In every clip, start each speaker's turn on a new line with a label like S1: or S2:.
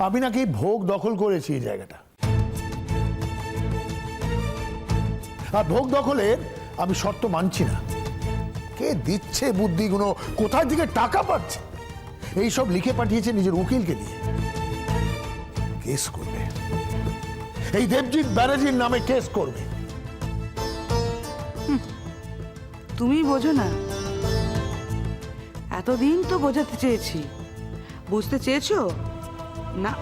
S1: আমি নাকি ভোগ দখল করেছি এই জায়গাটা, আর ভোগ দখলের আমি শর্ত মানছি না। কে দিচ্ছে বুদ্ধিগুলো, কোথায় থেকে টাকা পাচ্ছে, এইসব লিখে পাঠিয়েছে নিজের উকিলকে দিয়ে। কেস করবে, এই দেবজিৎ ব্যানার্জির নামে কেস করবে।
S2: তুমি বোঝো না? এতদিন তো বোঝাতে চেয়েছি, বুঝতে চেয়েছো না?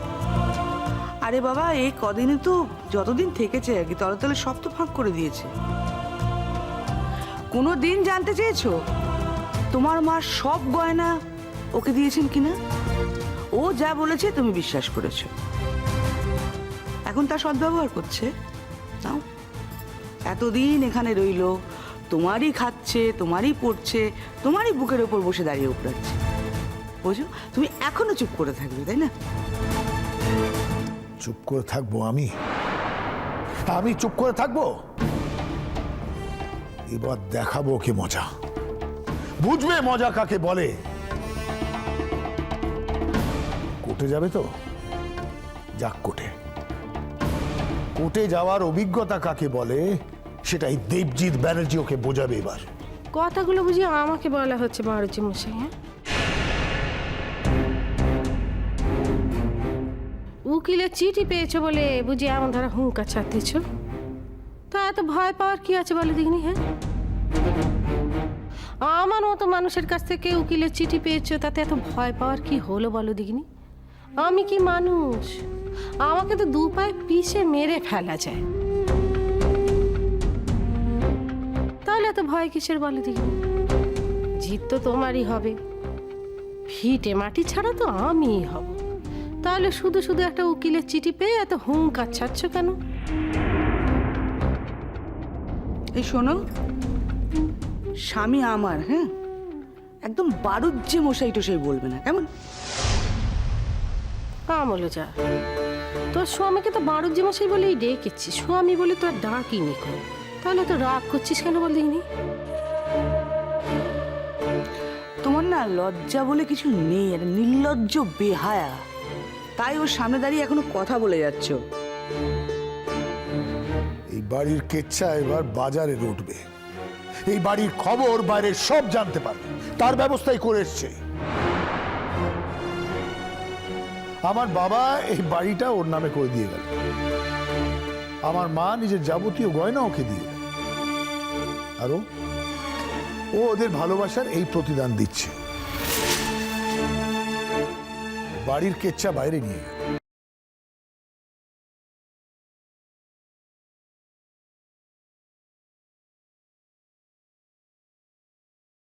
S2: আরে বাবা, এই কদিনে তো যতদিন থেকেছে আর কি, তলে তলে সব তো ফাঁক করে দিয়েছে। কোনো দিন জানতে চেয়েছো তোমার মা সব গয়না ওকে দিয়েছেন কিনা? ও যা বলেছে তুমি বিশ্বাস করেছো, এখন তার সদ্ব্যবহার করছে। নাও, এতদিন এখানে রইলো, তোমারই খাচ্ছে, তোমারই পড়ছে, তোমারই বুকের ওপর বসে দাঁড়িয়ে উপড়াচ্ছে। বুঝো, তুমি এখনো চুপ করে থাকবে, তাই না?
S1: চুপ করে থাকবো আমি? আমি চুপ করে থাকবো? এবার দেখাবো কি মজা, বুঝবে মজা কাকে বলে। কোর্টে যাবে তো যাক, কোর্টে। কোর্টে যাওয়ার অভিজ্ঞতা কাকে বলে সেটাই দেবজিৎ ব্যানার্জি ওকে বোঝাবে এবার।
S3: কথাগুলো বুঝি আমাকে বলা হচ্ছে বাড়ুজি মশাই? হ্যাঁ, উকিলের চিঠি পেয়েছো বলে বুঝি এমন ধরা হুঙ্কা ছাড়তেছ? তা এত ভয় পাওয়ার কি আছে বলে দেখিনি? হ্যাঁ, আমার মতো মানুষের কাছ থেকে উকিলের চিঠি পেয়েছো, তাতে এত ভয় পাওয়ার কি হলো বলো দেখিনি? আমি কি মানুষ? আমাকে তো দু পায়ে পিষে মেরে ফেলা যায়, তাহলে এত ভয় কিসের বলে দেখিনি? জিত তো তোমারই হবে, ভিটে মাটি ছাড়া তো আমিই হব। তাহলে শুধু শুধু একটা উকিলের চিঠি পেয়ে এত হুঙ্কার ছাড়ছ কেন?
S2: এই শোনো, স্বামী আমার, হ্যাঁ, একদম বাড়ুজ্জে মশাই টশাই বলবে না, কেমন?
S3: আমলো যা, তোর স্বামীকে তো বাড়ুজ্জে মশাই বলেই ডেকেছি, স্বামী বলে তোর ডাকিনি কো। তাহলে তো রাগ করছিস কেন বল দেখিনি?
S2: তোমার না লজ্জা বলে কিছু নেই, আর নির্লজ্জ বেহায়া, তাই ওর সামনে দাঁড়িয়ে এখনো কথা বলে যাচ্ছ।
S1: এই বাড়ির কেচ্ছা এবার বাজারে উঠবে, এই বাড়ির খবর বাইরে সব জানতে পারবে, তার ব্যবস্থাই করে এসছে। আমার বাবা এই বাড়িটা ওর নামে করে দিয়ে গেল, আমার মা নিজের যাবতীয় গয়না ওকে দিয়ে গেল, আর ও ওদের ভালোবাসার এই প্রতিদান দিচ্ছে। বাড়ির কেচ্ছা বাইরে নিয়ে গেল।